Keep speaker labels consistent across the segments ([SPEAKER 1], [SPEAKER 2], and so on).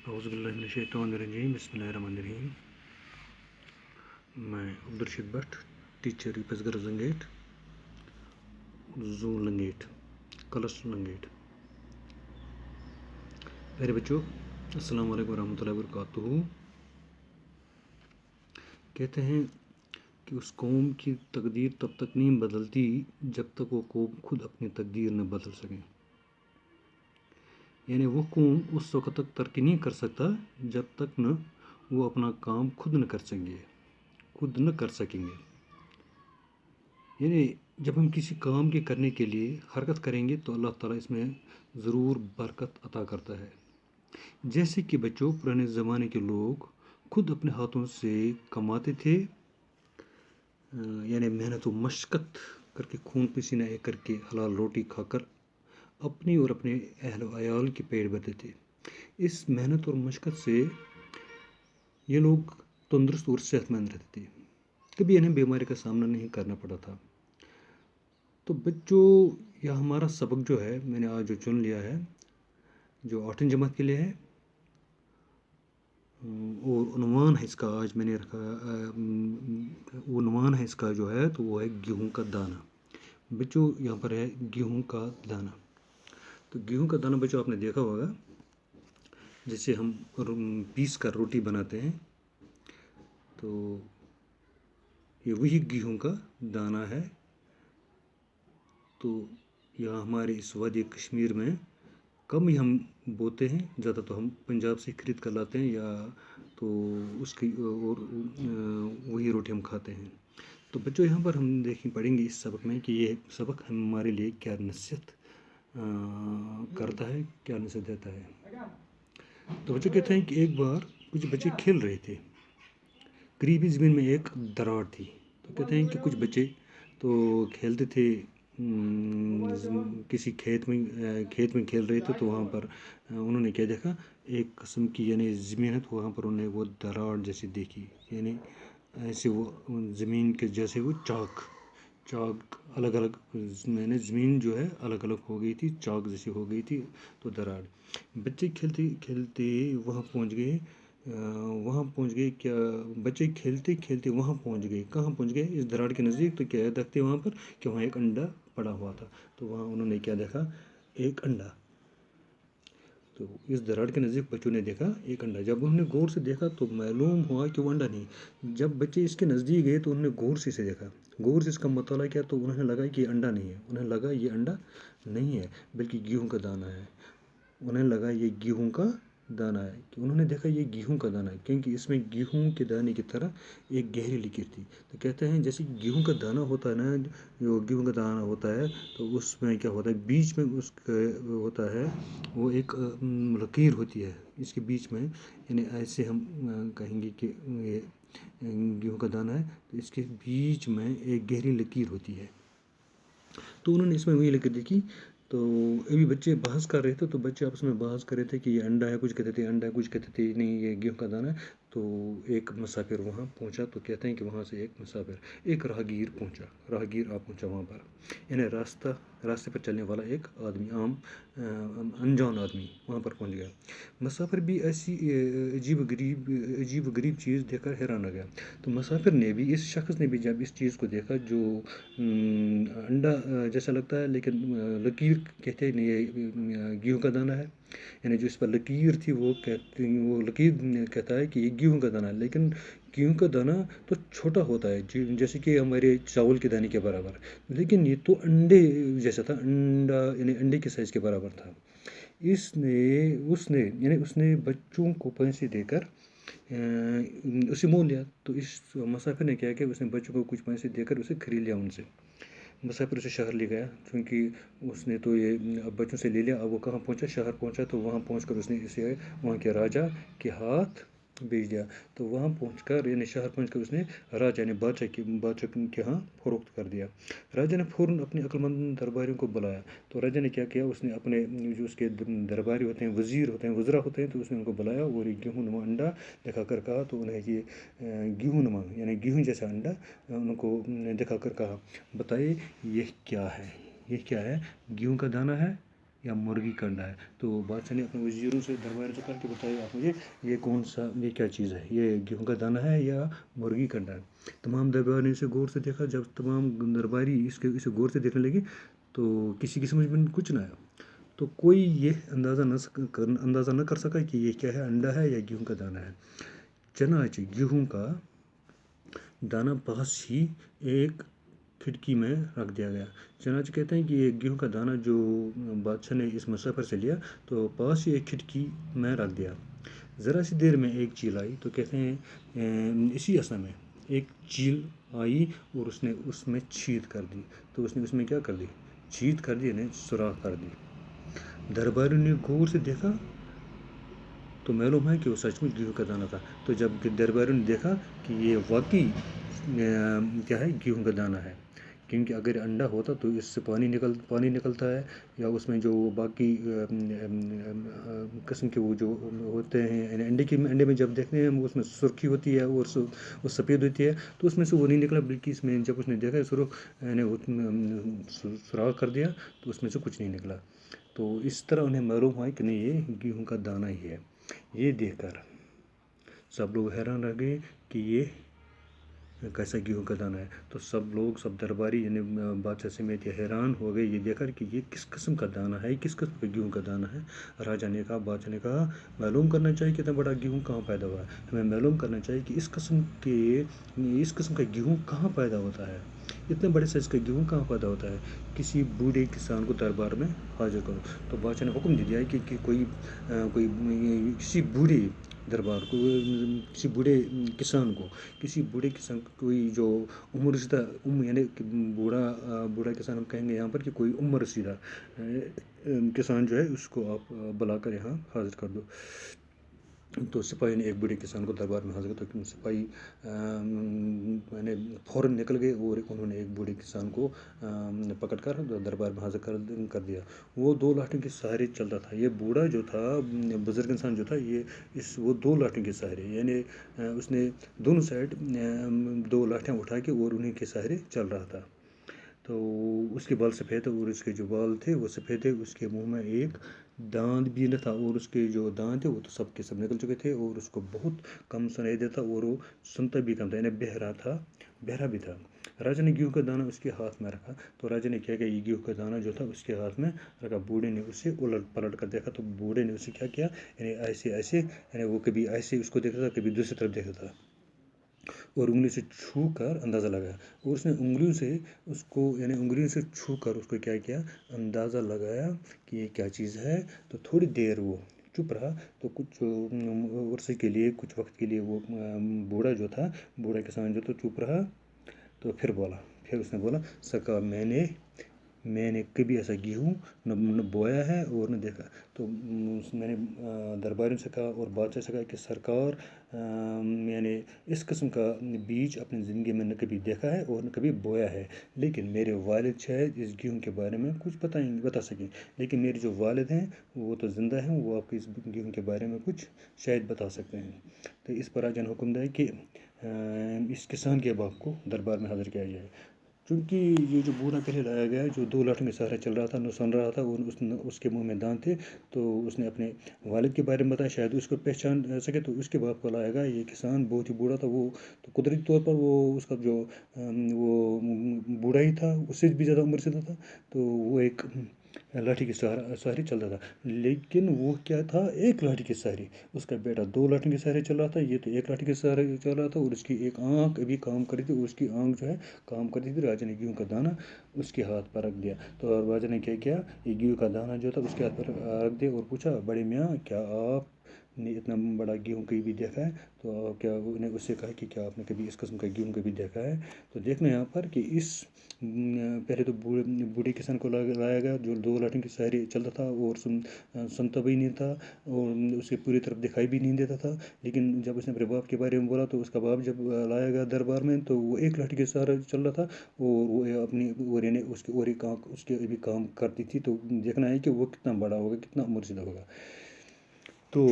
[SPEAKER 1] औज़ुबिल्लाहिमिनश्शैतानिर्रजीम बिस्मिल्लाहिर्रहमानिर्रहीम। मैं Abdurrashid Bhat, teacher UPSC Ranget, zone Langate, cluster Langate. प्यारे बच्चों, अस्सलाम वालेकुम रहमतुल्लाहि व बरकातुहू। कहते हैं कि उस कौम की तकदीर तब तक नहीं बदलती जब तक वो कौम खुद अपनी तकदीर न बदल सके। यानी वो कौम उस वक्त तक तरक्की नहीं कर सकता जब तक न वो अपना काम खुद न कर सकेंगे। यानी जब हम किसी काम के करने के लिए हरकत करेंगे तो अल्लाह ताला इसमें ज़रूर बरकत अता करता है। जैसे कि बच्चों, पुराने ज़माने के लोग खुद अपने हाथों से कमाते थे, यानी मेहनत व मशक्क़त करके, खून पसीना एक करके हलाल रोटी खाकर अपनी और अपने अहल वयाल के पेट भरते थे। इस मेहनत और मशक्क़त से ये लोग तंदुरुस्त और सेहतमंद रहते थे, कभी इन्हें बीमारी का सामना नहीं करना पड़ा था। तो बच्चों, यह हमारा सबक जो है मैंने आज जो चुन लिया है, जो 8वीं जमात के लिए है, और उन्वान है इसका, आज मैंने रखा उन्वान है इसका जो है, तो वो है गेहूं का दाना। बच्चों, यहाँ पर है गेहूं का दाना। तो गेहूं का दाना बच्चों आपने देखा होगा, जैसे हम पीस कर रोटी बनाते हैं, तो ये वही गेहूं का दाना है। तो यहाँ हमारे इस वादी कश्मीर में कम ही हम बोते हैं, ज़्यादा तो हम पंजाब से खरीद कर लाते हैं, या तो उसकी और वही रोटी हम खाते हैं। तो बच्चों, यहाँ पर हम पढ़ेंगे इस सबक में कि ये सबक हमारे लिए क्या नसीहत करता है, क्या नसीहत देता है। तो बच्चों कहते हैं कि एक बार कुछ बच्चे खेल रहे थे, करीबी ज़मीन में एक दरार थी। तो कहते हैं कि कुछ बच्चे तो खेलते थे, किसी खेत में खेल रहे थे। तो वहाँ पर उन्होंने क्या देखा, एक किस्म की यानी ज़मीन है, तो वहाँ पर उन्होंने वो दरार जैसी देखी, यानी ऐसे वो ज़मीन के जैसे वो चाक अलग अलग, मैंने ज़मीन जो है अलग अलग हो गई थी, चाक जैसी हो गई थी। तो दरार, बच्चे खेलते खेलते वहाँ पहुँच गए। क्या बच्चे खेलते खेलते वहाँ पहुँच गए, कहाँ पहुँच गए, इस दरार के नज़दीक। तो क्या देखते वहाँ पर कि वहाँ एक अंडा पड़ा हुआ था। तो वहाँ उन्होंने क्या देखा, एक अंडा। तो इस दरार के नज़दीक बच्चों ने देखा एक अंडा। जब उन्होंने गौर से देखा तो मालूम हुआ कि वो अंडा नहीं। जब बच्चे इसके नज़दीक गए तो उन्होंने गौर से इसे देखा, गौर से इसका मुताला किया, तो उन्हें लगा कि ये अंडा नहीं है। उन्हें लगा ये अंडा नहीं है, बल्कि गेहूं का दाना है। उन्हें लगा ये गेहूं का दाना है, कि उन्होंने देखा ये गेहूं का दाना है, क्योंकि इसमें गेहूं के दाने की तरह एक गहरी लकीर थी। तो कहते हैं जैसे गेहूं का दाना होता है ना, जो गेहूं का दाना होता है, तो उसमें क्या होता है, बीच में उसका होता है वो एक लकीर होती है इसके बीच में। यानी ऐसे हम कहेंगे कि ये गेहूं का दाना है, तो इसके बीच में एक गहरी लकीर होती है। तो उन्होंने इसमें वही लकीर देखी। तो अभी बच्चे बहस कर रहे थे, तो बच्चे आपस में बहस कर रहे थे कि ये अंडा है, कुछ कहते थे अंडा है, कुछ कहते थे नहीं ये गेहूं का दाना है। तो एक मुसाफिर वहाँ पहुँचा। तो कहते हैं कि वहाँ से एक राहगीर पहुँचा वहाँ पर, यानी रास्ते पर चलने वाला एक आदमी, आम अनजान आदमी वहाँ पर पहुँच गया। मुसाफिर भी ऐसी अजीब गरीब चीज़ देखकर हैरान हो गया। तो मुसाफिर ने भी, इस शख्स ने भी जब इस चीज़ को देखा, जो अंडा जैसा लगता है, लेकिन लकीर कहते नहीं, ये गेहूं का दाना है, यानी जो इस पर लकीर थी वो लकीर कहता है कि ये गेहूं का दाना है। लेकिन गेहूं का दाना तो छोटा होता है, जैसे कि हमारे चावल के दाने के बराबर, लेकिन ये तो अंडे जैसा था, अंडा यानी अंडे के साइज़ के बराबर था। उसने बच्चों को पैसे देकर उसे मोल लिया। तो इस मुसाफिर ने क्या किया, उसने बच्चों को कुछ पैसे देकर उसे खरीद लिया उनसे। मुसाफिर उसे शहर ले गया, क्योंकि उसने तो ये अब बच्चों से ले लिया। अब वो कहाँ पहुँचा, शहर पहुँचा। तो वहाँ पहुँचकर उसने इसे वहाँ के राजा के हाथ बेच दिया। तो वहाँ पहुँचकर, यानी शहर पहुँचकर उसने राजा यानी बादशाह के यहाँ फरोख्त कर दिया। राजा ने फ़ौरन अपने अक्लमंद दरबारियों को बुलाया। तो राजा ने क्या किया, उसने अपने जो उसके दरबारी होते हैं, वज़ीर होते हैं, वज़रा होते हैं, तो उसने उनको बुलाया और एक गेहूं नुमा अंडा दिखा कर कहा। तो उन्हें ये गेहूं नुमा यानी गेहूं जैसा अंडा उनको दिखा कर कहा, बताइए ये क्या है, गेहूं का दाना है या मुर्गी का अंडा है। तो बादशाह ने अपने वजीरों से दरबार से करके बताया, आप मुझे ये कौन सा, ये क्या चीज़ है, ये गेहूं का दाना है या मुर्गी का अंडा है। तमाम दरबार ने इसे गौर से देखा। जब तमाम दरबारी इसे गौर से देखने लगे तो किसी की समझ में कुछ ना आया। तो कोई ये अंदाज़ा न कर सका कि ये क्या है, अंडा है या गेहूं का दाना है। चनाच गेहूं का दाना पास ही एक खिड़की में रख दिया गया। चनाच कहते हैं कि ये गेहूं का दाना जो बादशाह ने इस मुसाफिर से लिया तो पास ही एक खिड़की में रख दिया। ज़रा सी देर में एक चील आई। तो कहते हैं इसी असना में एक चील आई और उसने उसमें छींट कर दी। तो उसने उसमें क्या कर दी, छींट कर दी, यानी सुराख कर दी। दरबारियों ने गौर से देखा तो मालूम है कि वो सच में गेहूं का दाना था। तो जब दरबारियों ने देखा कि ये वाकई क्या है, गेहूं का दाना है, क्योंकि अगर अंडा होता तो इससे पानी निकलता है, या उसमें जो बाकी किस्म के वो जो होते हैं, यानी अंडे में जब देखते हैं उसमें सुर्खी होती है और वो सफ़ेद होती है, तो उसमें से वो नहीं निकला, बल्कि इसमें जब उसने देखा सुर्ख यानी सुराख कर दिया तो उसमें से कुछ नहीं निकला। तो इस तरह उन्हें मालूम हुआ कि नहीं, ये गेहूं का दाना ही है। ये देखकर सब लोग हैरान रह गए कि ये कैसा गेहूं का दाना है। तो सब दरबारी यानी बादशाह समेत ये हैरान हो गए ये देखकर कि ये किस किस्म का दाना है, किस किस्म का गेहूं का दाना है। बादशाह ने कहा मालूम करना चाहिए कि इतना बड़ा गेहूं कहाँ पैदा हुआ है। हमें मालूम करना चाहिए कि इस किस्म का गेहूं कहाँ पैदा होता है, इतने बड़े साइज का गेहूं कहाँ पैदा होता है। किसी बूढ़े किसान को दरबार में हाजिर करो। तो बादशाह ने हुक्म दे दिया कि कोई किसी बूढ़े दरबार को किसी बूढ़े किसान कोई जो यानी बूढ़ा किसान हम कहेंगे यहाँ पर कि कोई उम्र रसीदा किसान जो है उसको आप बुलाकर यहाँ हाजिर कर दो। तो सिपाही ने एक बूढ़े किसान को दरबार में हाजिर किया। तो सिपाही मैंने फ़ौरन निकल गए और उन्होंने एक बूढ़े किसान को पकड़ कर दरबार में हाजिर कर दिया। वो 2 लाठियों के सहारे चलता था। ये बूढ़ा जो था, बुजुर्ग इंसान जो था, वो 2 लाठियों के सहारे, यानी उसने दोनों साइड 2 लाठियाँ उठा के और उन्हीं के सहारे चल रहा था। तो उसके बाल सफ़ेद थे और उसके जो बाल थे वो सफ़ेद थे। उसके मुंह में एक दांत भी न था और उसके जो दांत थे वो तो सब के सब निकल चुके थे और उसको बहुत कम सुनाई देता और वो सुनता भी कम था, यानी बहरा भी था। राजा ने गेहूं का दाना उसके हाथ में रखा। तो राजा ने क्या किया, ये गेहूं का दाना जो था उसके हाथ में रखा। बूढ़े ने उसे उलट पलट कर देखा। तो बूढ़े ने उसे क्या किया, यानी ऐसे ऐसे, यानी वो कभी ऐसे उसको देखता था, कभी दूसरी तरफ देखता था और उंगली से छू कर अंदाज़ा लगाया। और उसने उंगलियों से छू कर उसको क्या किया, अंदाज़ा लगाया कि ये क्या चीज़ है। तो थोड़ी देर वो चुप रहा। तो कुछ उर्से के लिए, कुछ वक्त के लिए वो बूढ़ा किसान जो था चुप रहा। तो फिर उसने बोला, सका मैंने कभी ऐसा गेहूँ न बोया है और न देखा। तो मैंने दरबारियों से कहा और बादशाह से कहा कि सरकार, मैंने इस किस्म का बीज अपनी ज़िंदगी में न कभी देखा है और न कभी बोया है, लेकिन मेरे वालिद शायद इस गेहूँ के बारे में कुछ बता सकें। लेकिन मेरे जो वालिद हैं वो तो ज़िंदा हैं, वो आपको इस गेहूँ के बारे में कुछ शायद बता सकते हैं। तो इस पर राजा ने हुक्म दिया कि इस किसान के बाप को दरबार में हाजिर किया जाए। क्योंकि ये जो बूढ़ा पहले लाया गया जो 2 लाठों के सहारे चल रहा था, न सुन रहा था और उसके मुंह में दांत थे, तो उसने अपने वालिद के बारे में बताया, शायद उसको पहचान सके। तो उसके बाप को लाया गया। ये किसान बहुत ही बूढ़ा था, वो तो कुदरती तौर पर वो उसका जो वो बूढ़ा ही था, उससे भी ज़्यादा उम्र से था। तो वो एक लाठी के सहारे चल रहा था। लेकिन वो क्या था, एक लाठी के सहारे। उसका बेटा 2 लाठी के सहारे चल रहा था, ये तो एक लाठी के सहारे चल रहा था और उसकी एक आंख अभी काम कर रही थी। उसकी आंख जो है काम कर रही थी। राजा ने गेहूं का दाना उसके हाथ पर रख दिया। तो राजा ने क्या किया, ये गेहूं का दाना जो था उसके हाथ पर रख दिया और पूछा, बड़े मियाँ, क्या आपने इतना बड़ा गेहूं कहीं भी देखा है? तो क्या उन्हें उससे कहा कि क्या आपने कभी इस किस्म का गेहूं कभी देखा है? तो देखना यहाँ पर कि पहले तो बूढ़े किसान को लाया गया जो 2 लाठियों के सहारे चलता था और सुनता भी नहीं था और उसे पूरी तरफ दिखाई भी नहीं देता था। लेकिन जब उसने अपने बाप के बारे में बोला तो उसका बाप जब लाया गया दरबार में तो वो एक लाठी के सहारे चल रहा था और वो अपनी और यानी उसकी और एक आँख उसके अभी काम करती थी। तो देखना है कि वो कितना बड़ा होगा, कितना मुर्शिदा होगा। तो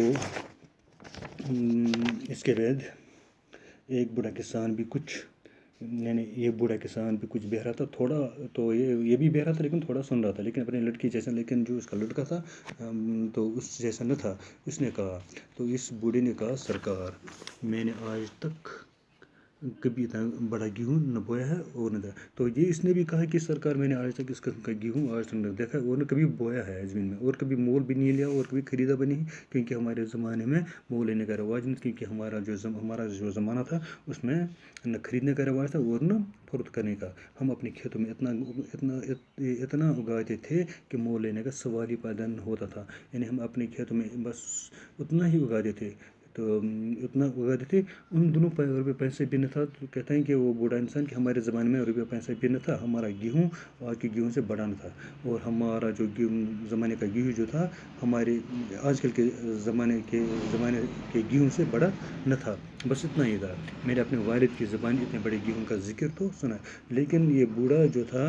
[SPEAKER 1] इसके बाद एक बूढ़ा किसान भी कुछ यानी ये बूढ़ा किसान भी कुछ बह रहा था थोड़ा, तो ये भी बह रहा था लेकिन थोड़ा सुन रहा था, लेकिन अपनी लड़की जैसा, लेकिन जो उसका लड़का था तो उस जैसा न था। उसने कहा, तो इस बूढ़े ने कहा, सरकार, मैंने आज तक कभी इतना बड़ा गेहूँ न बोया है और न देखा। तो ये इसने भी कहा कि सरकार, मैंने आज तक इस किस्म का गेहूँ आज तक न देखा और न कभी बोया है ज़मीन में, और कभी मोल भी नहीं लिया और कभी खरीदा भी नहीं, क्योंकि हमारे ज़माने में मोल लेने का रवाज नहीं, क्योंकि हमारा जो ज़माना था उसमें न खरीदने का रवाज था और न फरोख्त करने का। हम अपने खेतों में इतना उगाते थे कि मोल लेने का सवाल ही पैदा नहीं होता था। यानी हम अपने खेतों में बस उतना ही उगाते थे, तो उतना उगाते थे। उन दोनों रुपये पैसे भी न था। तो कहते हैं कि वो बूढ़ा इंसान कि हमारे ज़माने में रुपये पैसे भी न था, हमारा गेहूँ आज के गेहूँ से बड़ा न था, और हमारा जो गेहूँ ज़माने का गेहूँ जो था हमारे आजकल के ज़माने के गेहूँ से बड़ा न था। बस इतना ही था। मैंने अपने वालिद की ज़बान इतने बड़े गेहूँ का ज़िक्र तो सुना, लेकिन ये बूढ़ा जो था,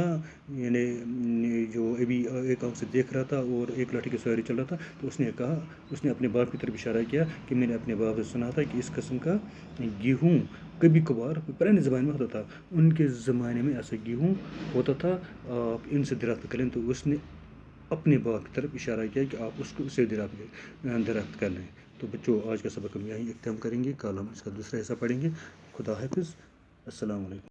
[SPEAKER 1] यानी जो अभी एक आँख से देख रहा था और एक लाठी की सवारी चल रहा था, तो उसने कहा, उसने अपने बाप की तरफ इशारा किया कि मैंने अपने बाप से सुना था कि इस किस्म का गेहूँ कभी कभार पुराने ज़माने में होता था, उनके ज़माने में ऐसा गेहूँ होता था, आप इनसे दरख्त करें। तो उसने अपने बाप की तरफ इशारा किया कि आप उससे दरख्त कर लें। तो बच्चों, आज का सबक हम यहीं इख्तिताम करेंगे, कल हम इसका दूसरा हिस्सा पढ़ेंगे। खुदा हाफिज़, अस्सलाम वालेकुम।